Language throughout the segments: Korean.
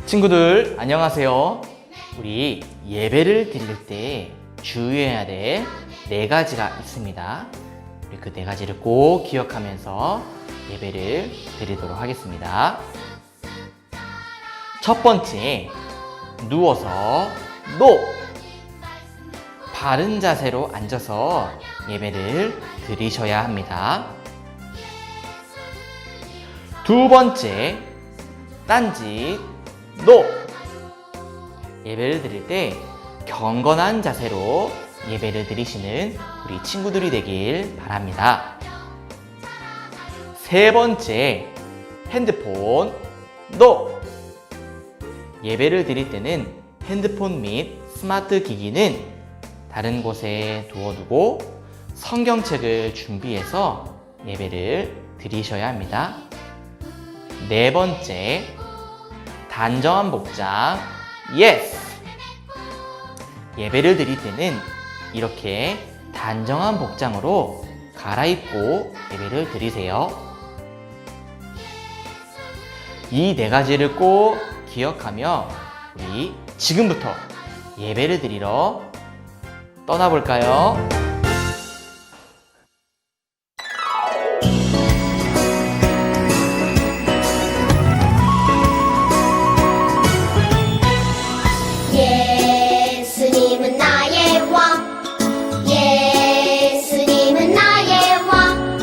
친구들 안녕하세요. 우리 예배를 드릴 때 주의해야 될 4가지가 있습니다. 우리 그 4가지를 꼭 기억하면서 예배를 드리도록 하겠습니다. 첫 번째, 누워서 노! 바른 자세로 앉아서 예배를 드리셔야 합니다. 두 번째, 딴짓 노! 예배를 드릴 때 경건한 자세로 예배를 드리시는 우리 친구들이 되길 바랍니다. 세 번째, 핸드폰 노! 예배를 드릴 때는 핸드폰 및 스마트 기기는 다른 곳에 두어두고 성경책을 준비해서 예배를 드리셔야 합니다. 네 번째, 단정한 복장 예스! 예배를 드릴 때는 이렇게 단정한 복장으로 갈아입고 예배를 드리세요. 이 4가지를 꼭 기억하며 우리 지금부터 예배를 드리러 떠나볼까요? 예수님은 나의 왕, 예수님은 나의 왕,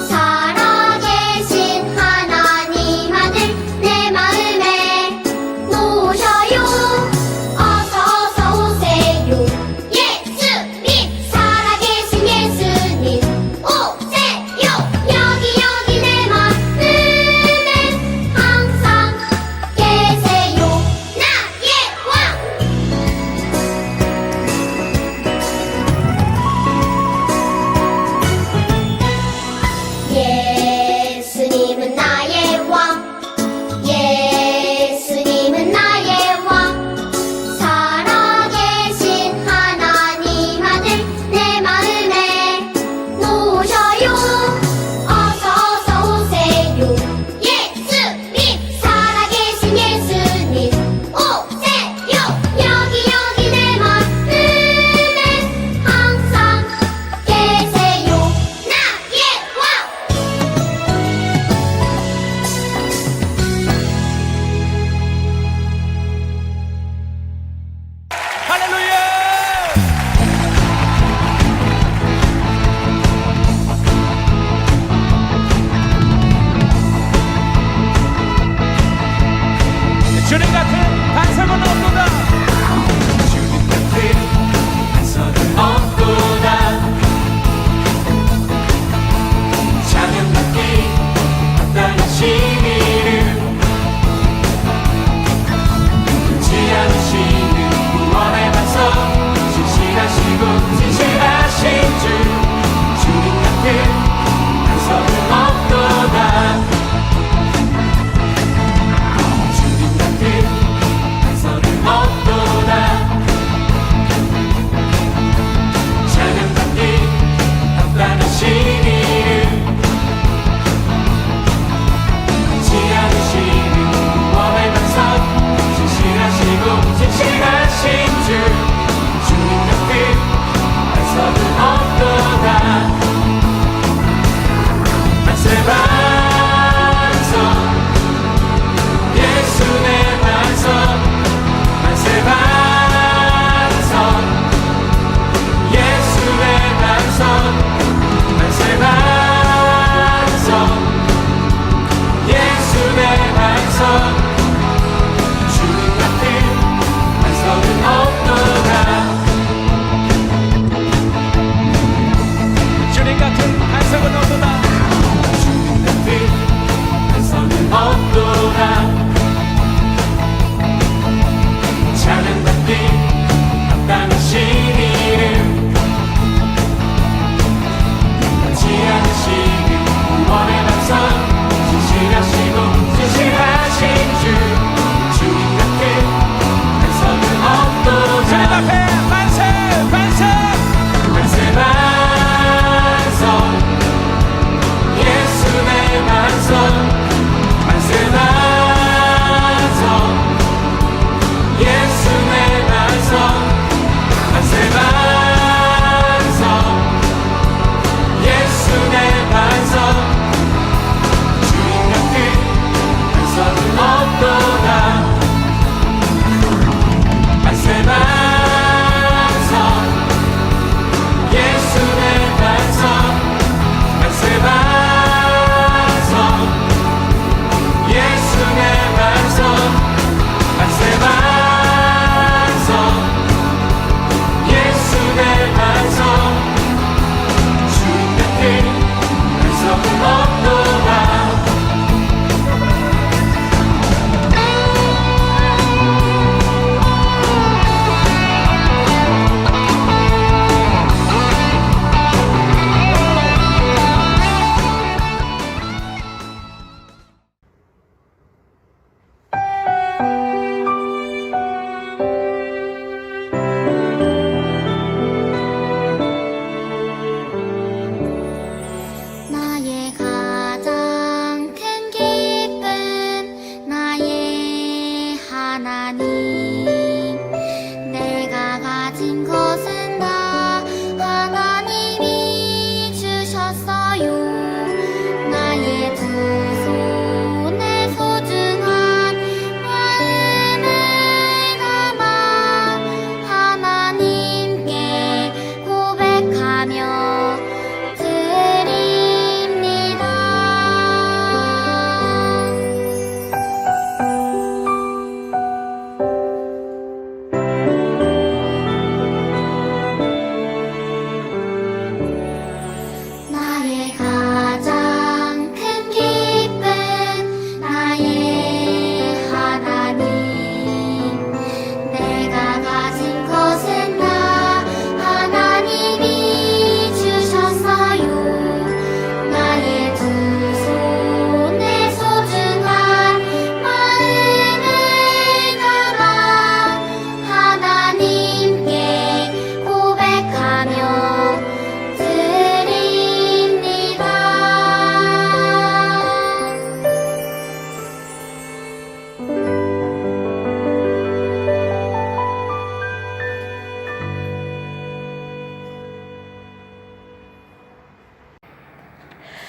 살아계신 하나님 아들 내 마음에 놓으셔요. 어서 오세요. 예수님 살아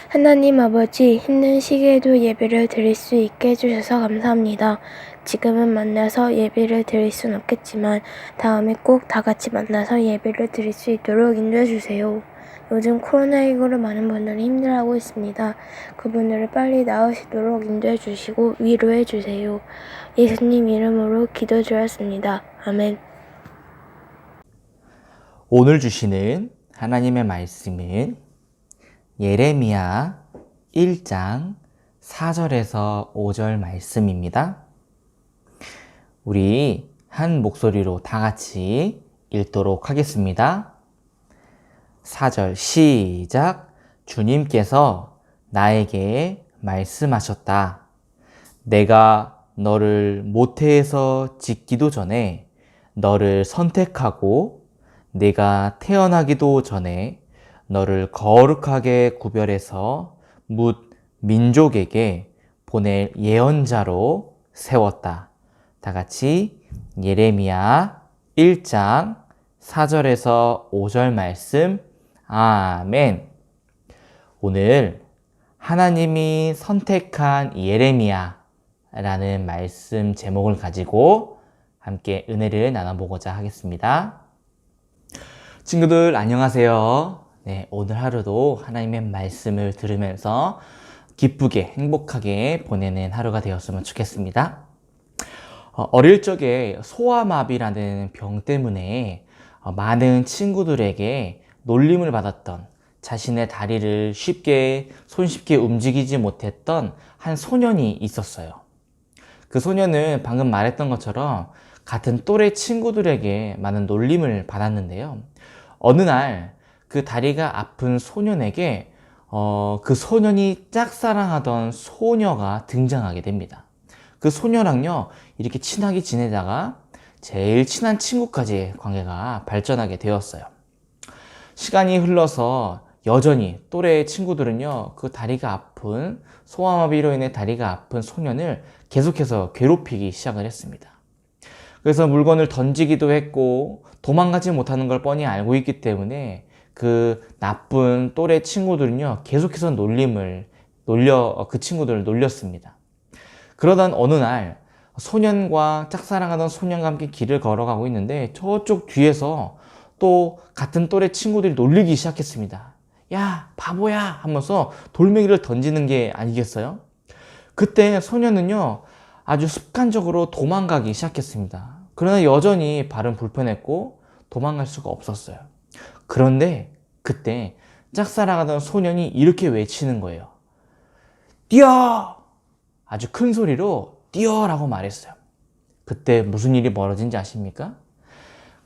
하나님 아버지, 힘든 시기에도 예배를 드릴 수 있게 해주셔서 감사합니다. 지금은 만나서 예배를 드릴 순 없겠지만 다음에 꼭 다 같이 만나서 예배를 드릴 수 있도록 인도해 주세요. 요즘 코로나19로 많은 분들이 힘들어하고 있습니다. 그분들을 빨리 나으시도록 인도해 주시고 위로해 주세요. 예수님 이름으로 기도드렸습니다. 아멘. 오늘 주시는 하나님의 말씀은 예레미야 1장 4절에서 5절 말씀입니다. 우리 한 목소리로 다 같이 읽도록 하겠습니다. 4절 시작. 주님께서 나에게 말씀하셨다. 내가 너를 모태에서 짓기도 전에 너를 선택하고 네가 태어나기도 전에 너를 거룩하게 구별해서 뭇 민족에게 보낼 예언자로 세웠다. 다 같이 예레미야 1장 4절에서 5절 말씀. 아멘. 오늘 하나님이 선택한 예레미야라는 말씀 제목을 가지고 함께 은혜를 나눠보고자 하겠습니다. 친구들 안녕하세요. 네, 오늘 하루도 하나님의 말씀을 들으면서 기쁘게 행복하게 보내는 하루가 되었으면 좋겠습니다. 어릴 적에 소아마비라는 병 때문에 많은 친구들에게 놀림을 받았던, 자신의 다리를 손쉽게 움직이지 못했던 한 소년이 있었어요. 그 소년은 방금 말했던 것처럼 같은 또래 친구들에게 많은 놀림을 받았는데요. 어느 날 그 다리가 아픈 소년에게 그 소년이 짝사랑하던 소녀가 등장하게 됩니다. 그 소녀랑요, 이렇게 친하게 지내다가 제일 친한 친구까지 관계가 발전하게 되었어요. 시간이 흘러서 여전히 또래 친구들은요, 그 다리가 아픈, 소아마비로 인해 다리가 아픈 소년을 계속해서 괴롭히기 시작을 했습니다. 그래서 물건을 던지기도 했고 도망가지 못하는 걸 뻔히 알고 있기 때문에 그 나쁜 또래 친구들은요, 계속해서 그 친구들을 놀렸습니다. 그러던 어느 날 소년과 짝사랑하던 소년과 함께 길을 걸어가고 있는데 저쪽 뒤에서 또 같은 또래 친구들이 놀리기 시작했습니다. 야, 바보야 하면서 돌멩이를 던지는 게 아니겠어요? 그때 소년은요, 아주 습관적으로 도망가기 시작했습니다. 그러나 여전히 발은 불편했고 도망갈 수가 없었어요. 그런데 그때 짝사랑하던 소년이 이렇게 외치는 거예요. 뛰어! 아주 큰 소리로 뛰어라고 말했어요. 그때 무슨 일이 벌어진지 아십니까?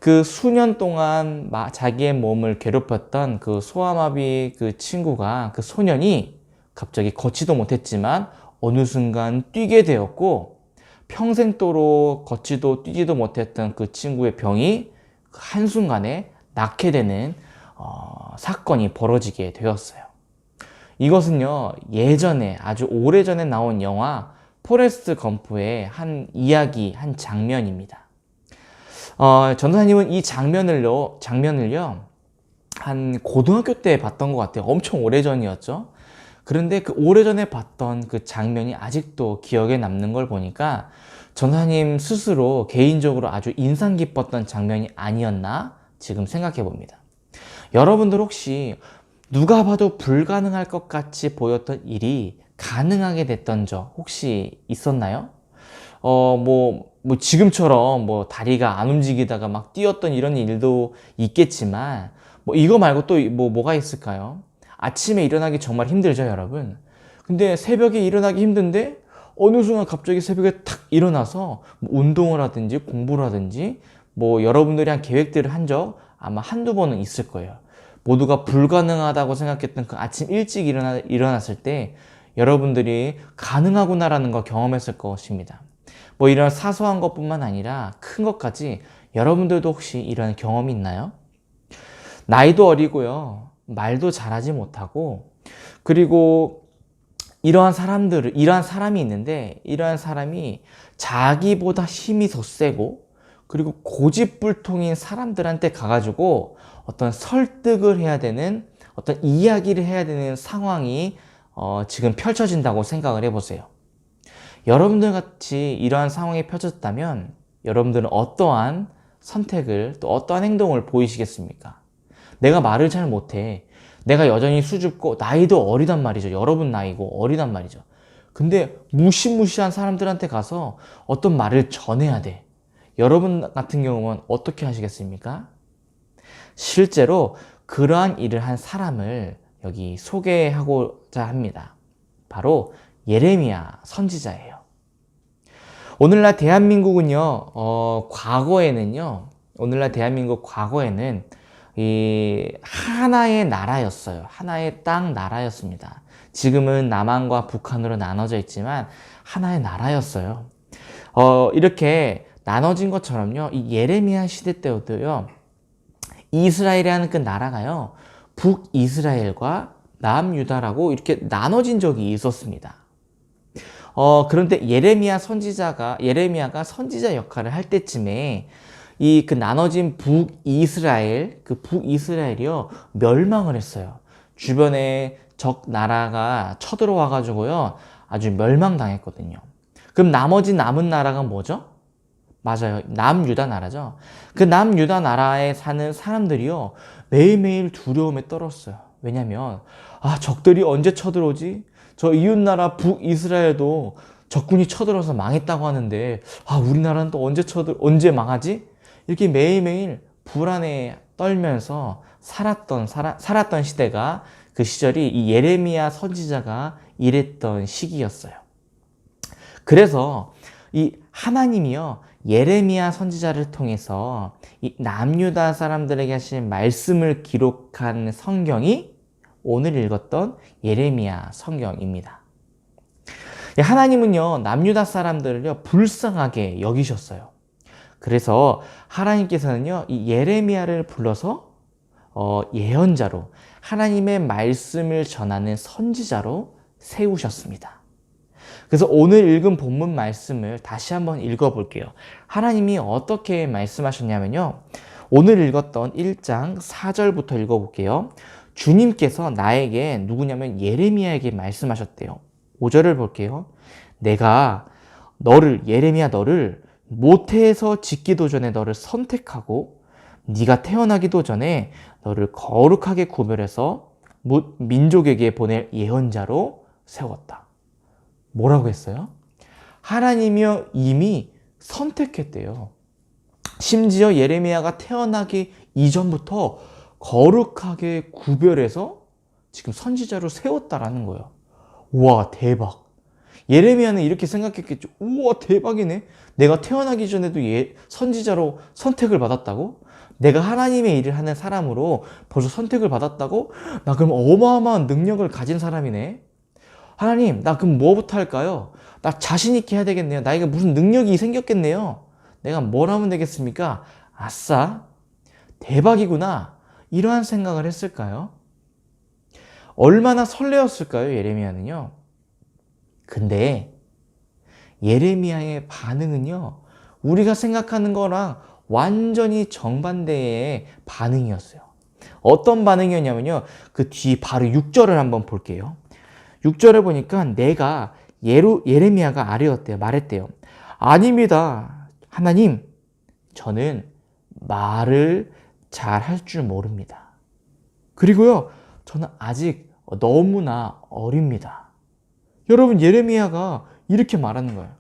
그 수년 동안 자기의 몸을 괴롭혔던 그 소아마비 그 친구가, 그 소년이 갑자기 걷지도 못했지만 어느 순간 뛰게 되었고, 평생도록 걷지도 뛰지도 못했던 그 친구의 병이 한순간에 낫게 되는 사건이 벌어지게 되었어요. 이것은요, 예전에 아주 오래전에 나온 영화 포레스트 검프의 한 이야기, 한 장면입니다. 전도사님은 이 장면을요 한 고등학교 때 봤던 것 같아요. 엄청 오래전이었죠. 그런데 그 오래전에 봤던 그 장면이 아직도 기억에 남는 걸 보니까 전도사님 스스로 개인적으로 아주 인상 깊었던 장면이 아니었나 지금 생각해 봅니다. 여러분들 혹시 누가 봐도 불가능할 것 같이 보였던 일이 가능하게 됐던 적 혹시 있었나요? 지금처럼 다리가 안 움직이다가 막 뛰었던 이런 일도 있겠지만, 이거 말고 또 뭐가 있을까요? 아침에 일어나기 정말 힘들죠, 여러분. 근데 새벽에 일어나기 힘든데, 어느 순간 갑자기 새벽에 탁 일어나서 운동을 하든지 공부를 하든지, 여러분들이 한 계획들을 한 적 아마 한두 번은 있을 거예요. 모두가 불가능하다고 생각했던 그 아침 일찍 일어났을 때, 여러분들이 가능하구나라는 걸 경험했을 것입니다. 이런 사소한 것뿐만 아니라 큰 것까지 여러분들도 혹시 이런 경험이 있나요? 나이도 어리고요, 말도 잘하지 못하고, 그리고 이러한 사람이 있는데, 이러한 사람이 자기보다 힘이 더 세고, 그리고 고집불통인 사람들한테 가가지고 어떤 설득을 해야 되는 어떤 이야기를 해야 되는 상황이 지금 펼쳐진다고 생각을 해보세요. 여러분들 같이 이러한 상황이 펼쳐졌다면 여러분들은 어떠한 선택을 또 어떠한 행동을 보이시겠습니까? 내가 말을 잘 못해. 내가 여전히 수줍고 나이도 어리단 말이죠. 여러분 나이고 어리단 말이죠. 근데 무시무시한 사람들한테 가서 어떤 말을 전해야 돼. 여러분 같은 경우는 어떻게 하시겠습니까? 실제로 그러한 일을 한 사람을 여기 소개하고자 합니다. 바로 예레미야 선지자예요. 오늘날 대한민국은요, 오늘날 대한민국 과거에는 이 하나의 나라였어요. 하나의 땅 나라였습니다. 지금은 남한과 북한으로 나눠져 있지만 하나의 나라였어요. 이렇게 나눠진 것처럼요, 이 예레미야 시대 때도요, 이스라엘이라는 그 나라가요, 북이스라엘과 남유다라고 이렇게 나눠진 적이 있었습니다. 그런데 예레미야가 선지자 역할을 할 때쯤에 그 나눠진 북이스라엘이요, 멸망을 했어요. 주변에 적 나라가 쳐들어와가지고요, 아주 멸망당했거든요. 그럼 나머지 남은 나라가 뭐죠? 맞아요. 남유다 나라죠. 그 남유다 나라에 사는 사람들이요, 매일매일 두려움에 떨었어요. 왜냐면, 적들이 언제 쳐들어오지? 저 이웃나라 북이스라엘도 적군이 쳐들어서 망했다고 하는데, 우리나라는 또 언제 망하지? 이렇게 매일매일 불안에 떨면서 살았던 시대가, 그 시절이 이 예레미야 선지자가 일했던 시기였어요. 그래서 이 하나님이요, 예레미야 선지자를 통해서 이 남유다 사람들에게 하신 말씀을 기록한 성경이 오늘 읽었던 예레미야 성경입니다. 하나님은요, 남유다 사람들을요, 불쌍하게 여기셨어요. 그래서 하나님께서는요, 이 예레미야를 불러서 예언자로, 하나님의 말씀을 전하는 선지자로 세우셨습니다. 그래서 오늘 읽은 본문 말씀을 다시 한번 읽어볼게요. 하나님이 어떻게 말씀하셨냐면요, 오늘 읽었던 1장 4절부터 읽어볼게요. 주님께서 나에게, 누구냐면 예레미야에게 말씀하셨대요. 5절을 볼게요. 내가 예레미야 너를 모태에서 짓기도 전에 너를 선택하고 네가 태어나기도 전에 너를 거룩하게 구별해서 민족에게 보낼 예언자로 세웠다. 뭐라고 했어요? 하나님이요, 이미 선택했대요. 심지어 예레미야가 태어나기 이전부터 거룩하게 구별해서 지금 선지자로 세웠다라는 거예요. 우와, 대박. 예레미야는 이렇게 생각했겠죠. 우와, 대박이네. 내가 태어나기 전에도 선지자로 선택을 받았다고? 내가 하나님의 일을 하는 사람으로 벌써 선택을 받았다고? 나 그럼 어마어마한 능력을 가진 사람이네. 하나님, 나 그럼 뭐부터 할까요? 나 자신 있게 해야 되겠네요. 나에게 무슨 능력이 생겼겠네요. 내가 뭘 하면 되겠습니까? 아싸, 대박이구나. 이러한 생각을 했을까요? 얼마나 설레었을까요, 예레미야는요? 근데 예레미야의 반응은요, 우리가 생각하는 거랑 완전히 정반대의 반응이었어요. 어떤 반응이었냐면요, 그 뒤 바로 6절을 한번 볼게요. 6절을 보니까 예레미야가 말했대요. 아닙니다. 하나님, 저는 말을 잘 할 줄 모릅니다. 그리고요, 저는 아직 너무나 어립니다. 여러분, 예레미야가 이렇게 말하는 거예요.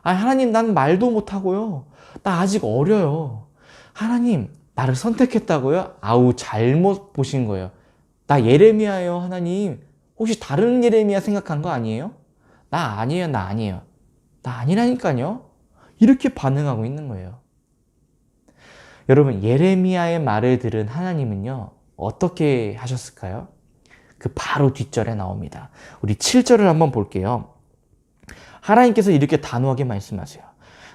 하나님, 난 말도 못하고요. 나 아직 어려요. 하나님, 나를 선택했다고요? 잘못 보신 거예요. 나 예레미야예요, 하나님. 혹시 다른 예레미야 생각한 거 아니에요? 나 아니에요. 나 아니라니까요. 이렇게 반응하고 있는 거예요. 여러분, 예레미야의 말을 들은 하나님은요, 어떻게 하셨을까요? 그 바로 뒷절에 나옵니다. 우리 7절을 한번 볼게요. 하나님께서 이렇게 단호하게 말씀하세요.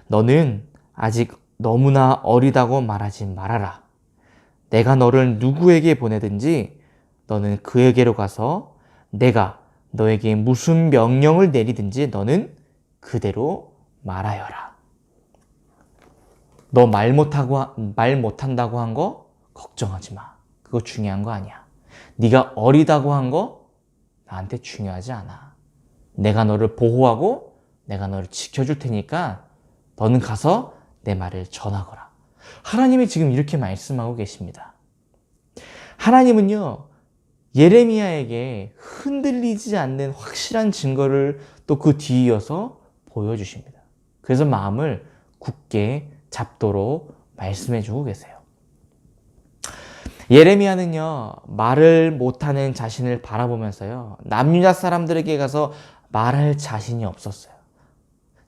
너는 아직 너무나 어리다고 말하지 말아라. 내가 너를 누구에게 보내든지 너는 그에게로 가서 내가 너에게 무슨 명령을 내리든지 너는 그대로 말하여라. 너 말 못한다고 한 거 걱정하지 마. 그거 중요한 거 아니야. 네가 어리다고 한 거 나한테 중요하지 않아. 내가 너를 보호하고 내가 너를 지켜줄 테니까 너는 가서 내 말을 전하거라. 하나님이 지금 이렇게 말씀하고 계십니다. 하나님은요, 예레미야에게 흔들리지 않는 확실한 증거를 또 그 뒤이어서 보여주십니다. 그래서 마음을 굳게 잡도록 말씀해주고 계세요. 예레미야는요, 말을 못하는 자신을 바라보면서요, 남유다 사람들에게 가서 말할 자신이 없었어요.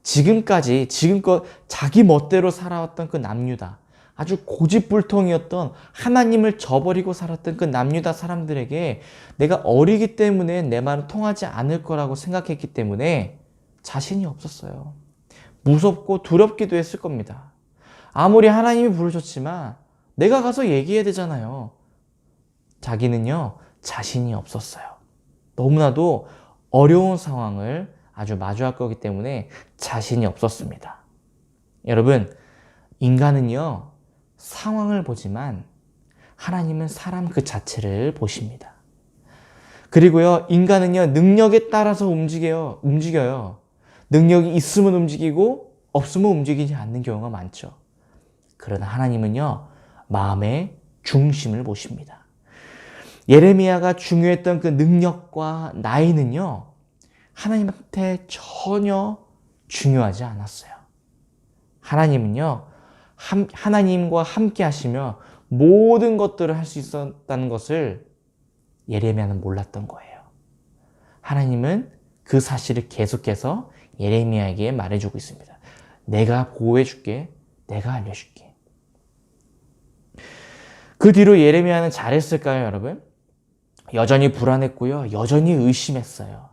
지금껏 자기 멋대로 살아왔던 그 남유다, 아주 고집불통이었던, 하나님을 저버리고 살았던 그 남유다 사람들에게 내가 어리기 때문에 내 말은 통하지 않을 거라고 생각했기 때문에 자신이 없었어요. 무섭고 두렵기도 했을 겁니다. 아무리 하나님이 부르셨지만 내가 가서 얘기해야 되잖아요. 자기는요, 자신이 없었어요. 너무나도 어려운 상황을 아주 마주할 거기 때문에 자신이 없었습니다. 여러분, 인간은요, 상황을 보지만 하나님은 사람 그 자체를 보십니다. 그리고요, 인간은요, 능력에 따라서 움직여요. 능력이 있으면 움직이고 없으면 움직이지 않는 경우가 많죠. 그러나 하나님은요, 마음의 중심을 보십니다. 예레미야가 중요했던 그 능력과 나이는요, 하나님한테 전혀 중요하지 않았어요. 하나님은요, 하나님과 함께 하시며 모든 것들을 할 수 있었다는 것을 예레미야는 몰랐던 거예요. 하나님은 그 사실을 계속해서 예레미야에게 말해주고 있습니다. 내가 보호해줄게. 내가 알려줄게. 그 뒤로 예레미야는 잘했을까요, 여러분? 여전히 불안했고요. 여전히 의심했어요.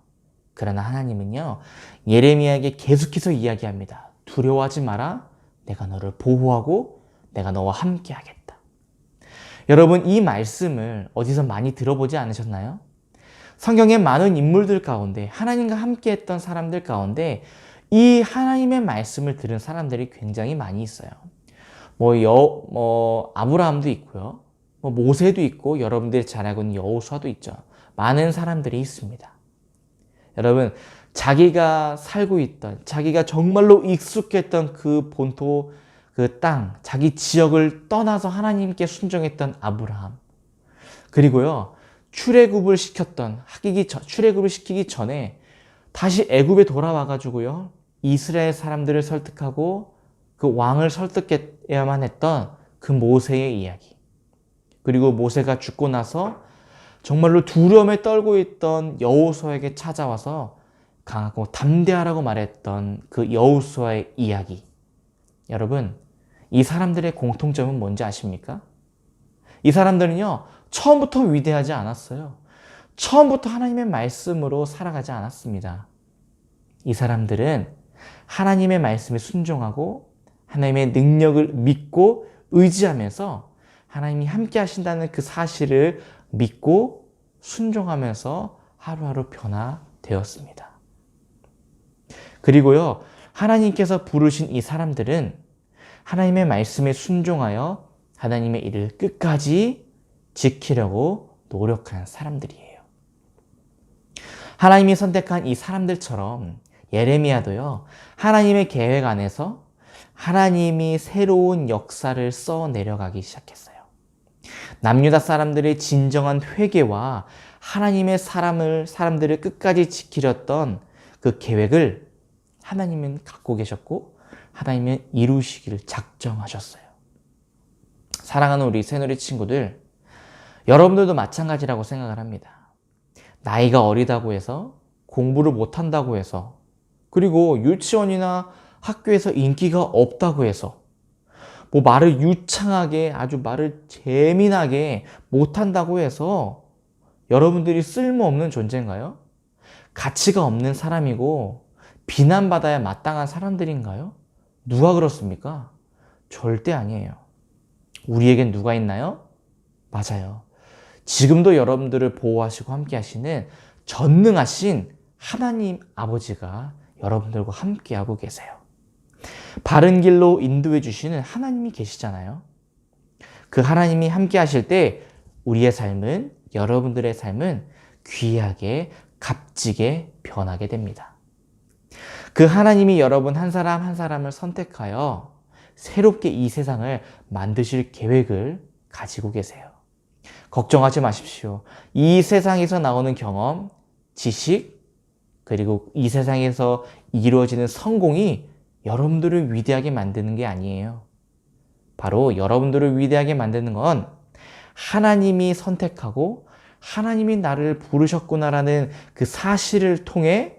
그러나 하나님은요, 예레미야에게 계속해서 이야기합니다. 두려워하지 마라. 내가 너를 보호하고 내가 너와 함께 하겠다. 여러분, 이 말씀을 어디서 많이 들어보지 않으셨나요? 성경의 많은 인물들 가운데, 하나님과 함께 했던 사람들 가운데 이 하나님의 말씀을 들은 사람들이 굉장히 많이 있어요. 아브라함도 있고요. 모세도 있고, 여러분들이 잘 알고 있는 여호수아도 있죠. 많은 사람들이 있습니다. 여러분, 자기가 살고 있던, 자기가 정말로 익숙했던 그 본토, 그 땅, 자기 지역을 떠나서 하나님께 순종했던 아브라함. 그리고요, 출애굽을 시키기 전에 다시 애굽에 돌아와가지고요, 이스라엘 사람들을 설득하고 그 왕을 설득해야만 했던 그 모세의 이야기. 그리고 모세가 죽고 나서 정말로 두려움에 떨고 있던 여호수아에게 찾아와서 강하고 담대하라고 말했던 그 여호수아의 이야기. 여러분, 이 사람들의 공통점은 뭔지 아십니까? 이 사람들은요, 처음부터 위대하지 않았어요. 처음부터 하나님의 말씀으로 살아가지 않았습니다. 이 사람들은 하나님의 말씀에 순종하고 하나님의 능력을 믿고 의지하면서 하나님이 함께 하신다는 그 사실을 믿고 순종하면서 하루하루 변화되었습니다. 그리고요, 하나님께서 부르신 이 사람들은 하나님의 말씀에 순종하여 하나님의 일을 끝까지 지키려고 노력한 사람들이에요. 하나님이 선택한 이 사람들처럼 예레미야도요, 하나님의 계획 안에서 하나님이 새로운 역사를 써 내려가기 시작했어요. 남유다 사람들의 진정한 회개와 하나님의 사람들을 끝까지 지키렸던 그 계획을 하나님은 갖고 계셨고 하나님은 이루시기를 작정하셨어요. 사랑하는 우리 새누리 친구들, 여러분들도 마찬가지라고 생각을 합니다. 나이가 어리다고 해서, 공부를 못한다고 해서, 그리고 유치원이나 학교에서 인기가 없다고 해서, 말을 유창하게, 아주 말을 재미나게 못한다고 해서 여러분들이 쓸모없는 존재인가요? 가치가 없는 사람이고 비난받아야 마땅한 사람들인가요? 누가 그렇습니까? 절대 아니에요. 우리에겐 누가 있나요? 맞아요. 지금도 여러분들을 보호하시고 함께 하시는 전능하신 하나님 아버지가 여러분들과 함께 하고 계세요. 바른 길로 인도해 주시는 하나님이 계시잖아요. 그 하나님이 함께 하실 때 우리의 삶은 여러분들의 삶은 귀하게 값지게 변하게 됩니다. 그 하나님이 여러분 한 사람 한 사람을 선택하여 새롭게 이 세상을 만드실 계획을 가지고 계세요. 걱정하지 마십시오. 이 세상에서 나오는 경험, 지식, 그리고 이 세상에서 이루어지는 성공이 여러분들을 위대하게 만드는 게 아니에요. 바로 여러분들을 위대하게 만드는 건 하나님이 선택하고 하나님이 나를 부르셨구나라는 그 사실을 통해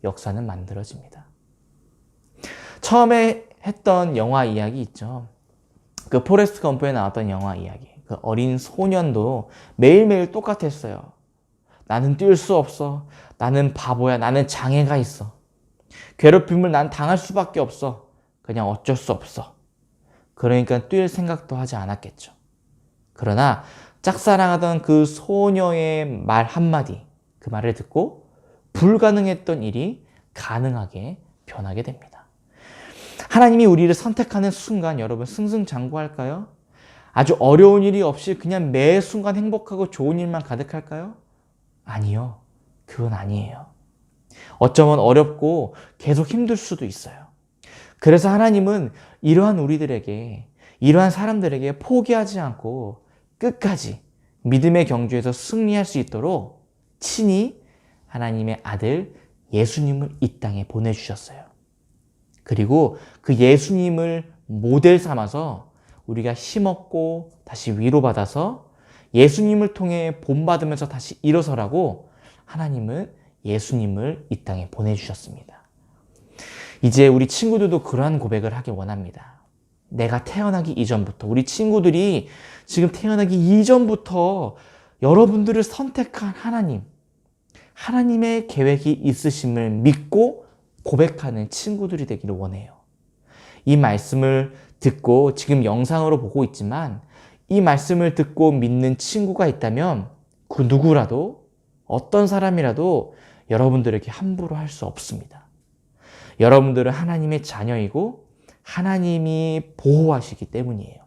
역사는 만들어집니다. 처음에 했던 영화 이야기 있죠. 그 포레스트 검프에 나왔던 영화 이야기. 그 어린 소년도 매일매일 똑같았어요. 나는 뛸 수 없어. 나는 바보야. 나는 장애가 있어. 괴롭힘을 난 당할 수밖에 없어. 그냥 어쩔 수 없어. 그러니까 뛸 생각도 하지 않았겠죠. 그러나 짝사랑하던 그 소녀의 말 한마디, 그 말을 듣고 불가능했던 일이 가능하게 변하게 됩니다. 하나님이 우리를 선택하는 순간 여러분 승승장구할까요? 아주 어려운 일이 없이 그냥 매 순간 행복하고 좋은 일만 가득할까요? 아니요. 그건 아니에요. 어쩌면 어렵고 계속 힘들 수도 있어요. 그래서 하나님은 이러한 우리들에게, 이러한 사람들에게 포기하지 않고 끝까지 믿음의 경주에서 승리할 수 있도록 친히 하나님의 아들 예수님을 이 땅에 보내주셨어요. 그리고 그 예수님을 모델 삼아서 우리가 힘없고 다시 위로받아서 예수님을 통해 본받으면서 다시 일어서라고 하나님은 예수님을 이 땅에 보내주셨습니다. 이제 우리 친구들도 그러한 고백을 하길 원합니다. 내가 태어나기 이전부터, 우리 친구들이 지금 태어나기 이전부터 여러분들을 선택한 하나님, 하나님의 계획이 있으심을 믿고 고백하는 친구들이 되기를 원해요. 이 말씀을 듣고 지금 영상으로 보고 있지만 이 말씀을 듣고 믿는 친구가 있다면 그 누구라도 어떤 사람이라도 여러분들에게 함부로 할 수 없습니다. 여러분들은 하나님의 자녀이고 하나님이 보호하시기 때문이에요.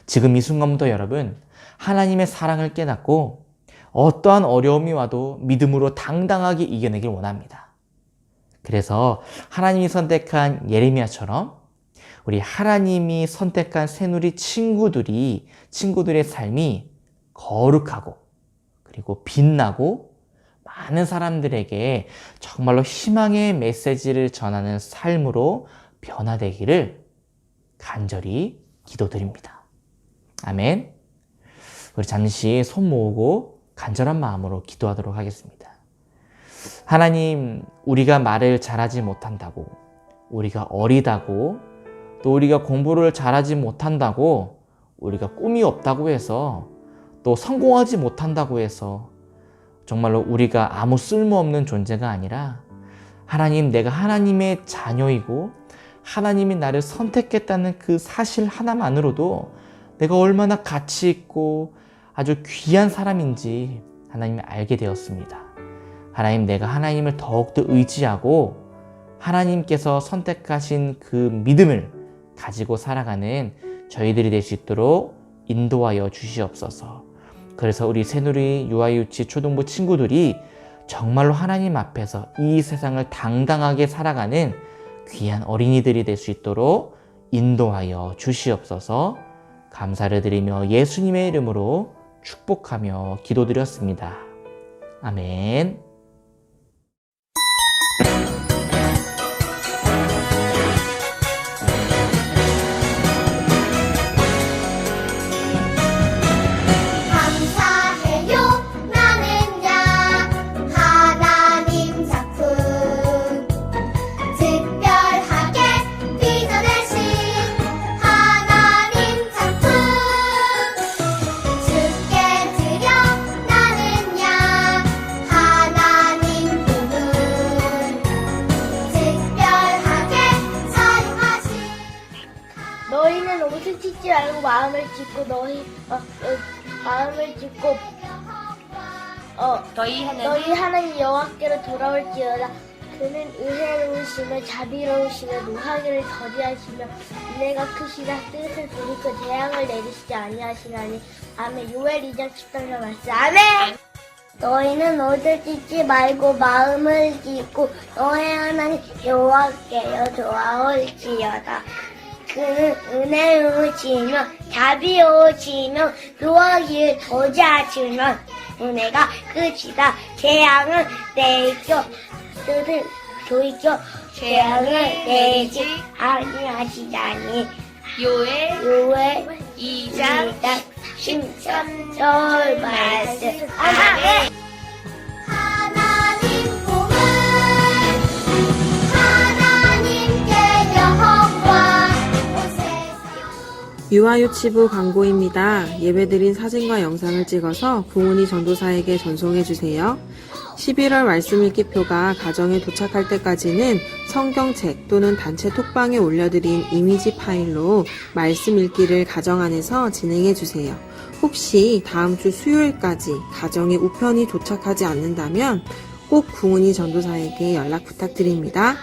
지금 이 순간부터 여러분 하나님의 사랑을 깨닫고 어떠한 어려움이 와도 믿음으로 당당하게 이겨내길 원합니다. 그래서 하나님이 선택한 예레미야처럼 우리 하나님이 선택한 새누리 친구들의 삶이 거룩하고 그리고 빛나고 많은 사람들에게 정말로 희망의 메시지를 전하는 삶으로 변화되기를 간절히 기도드립니다. 아멘. 우리 잠시 손 모으고 간절한 마음으로 기도하도록 하겠습니다. 하나님, 우리가 말을 잘하지 못한다고, 우리가 어리다고, 또 우리가 공부를 잘하지 못한다고, 우리가 꿈이 없다고 해서, 또 성공하지 못한다고 해서 정말로 우리가 아무 쓸모없는 존재가 아니라 하나님, 내가 하나님의 자녀이고 하나님이 나를 선택했다는 그 사실 하나만으로도 내가 얼마나 가치 있고 아주 귀한 사람인지 하나님이 알게 되었습니다. 하나님, 내가 하나님을 더욱더 의지하고 하나님께서 선택하신 그 믿음을 가지고 살아가는 저희들이 될 수 있도록 인도하여 주시옵소서. 그래서 우리 새누리 유아유치 초등부 친구들이 정말로 하나님 앞에서 이 세상을 당당하게 살아가는 귀한 어린이들이 될 수 있도록 인도하여 주시옵소서. 감사를 드리며 예수님의 이름으로 축복하며 기도드렸습니다. 아멘. 감사해요 나는야 하나님 작품 특별하게 빚어내신 하나님 작품 주께 드려 나는야 하나님 부분 특별하게 사용하신 너희는 옷을 찢지 말고 마음을 찢고 마음을 찢고 너희 하나님 여호와께로 돌아올지어다. 그는 은혜로우시며 자비로우시며 노하기를 더디하시며 은혜가 크시다 뜻을 돌이켜 재앙을 내리시지 아니하시나니. 아멘. 요엘 2장 13절 말씀. 아멘. 너희는 너를 찢지 말고 마음을 찢고 너의 하나님 여호와께여 좋아할지어다. 그는 은혜로우시며 자비로우시며 노하기를 더디하시며 은혜가 크시다 재앙을 내리켜 뜻을 돌이켜 재앙을 내리지 아니하시다니. 요엘 2장 13절 말씀. 아멘. 하나님 복은 하나님께 여호와 오세요. 유아유치부 광고입니다. 예배드린 사진과 영상을 찍어서 부모니 전도사에게 전송해주세요. 11월 말씀 읽기표가 가정에 도착할 때까지는 성경책 또는 단체 톡방에 올려드린 이미지 파일로 말씀 읽기를 가정 안에서 진행해주세요. 혹시 다음 주 수요일까지 가정에 우편이 도착하지 않는다면 꼭 구은이 전도사에게 연락 부탁드립니다.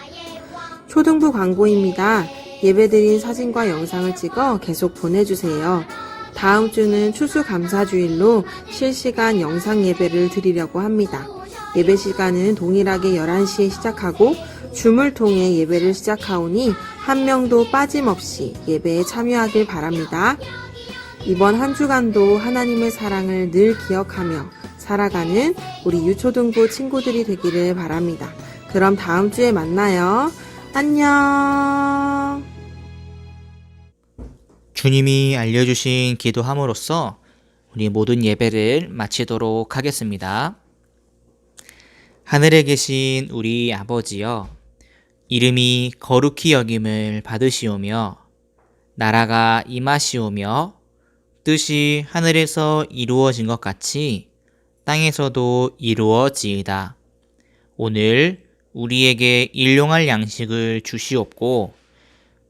초등부 광고입니다. 예배드린 사진과 영상을 찍어 계속 보내주세요. 다음 주는 추수감사주일로 실시간 영상 예배를 드리려고 합니다. 예배 시간은 동일하게 11시에 시작하고 줌을 통해 예배를 시작하오니 한 명도 빠짐없이 예배에 참여하길 바랍니다. 이번 한 주간도 하나님의 사랑을 늘 기억하며 살아가는 우리 유초등부 친구들이 되기를 바랍니다. 그럼 다음 주에 만나요. 안녕. 주님이 알려주신 기도함으로써 우리 모든 예배를 마치도록 하겠습니다. 하늘에 계신 우리 아버지여, 이름이 거룩히 여김을 받으시오며 나라가 임하시오며 뜻이 하늘에서 이루어진 것 같이 땅에서도 이루어지이다. 오늘 우리에게 일용할 양식을 주시옵고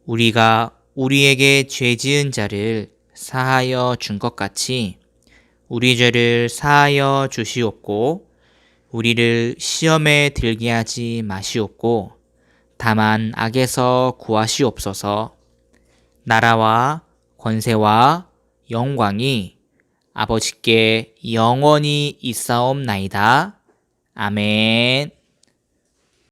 우리가 우리에게 죄 지은 자를 사하여 준 것 같이 우리 죄를 사하여 주시옵고 우리를 시험에 들게 하지 마시옵고 다만 악에서 구하시옵소서. 나라와 권세와 영광이 아버지께 영원히 있사옵나이다. 아멘.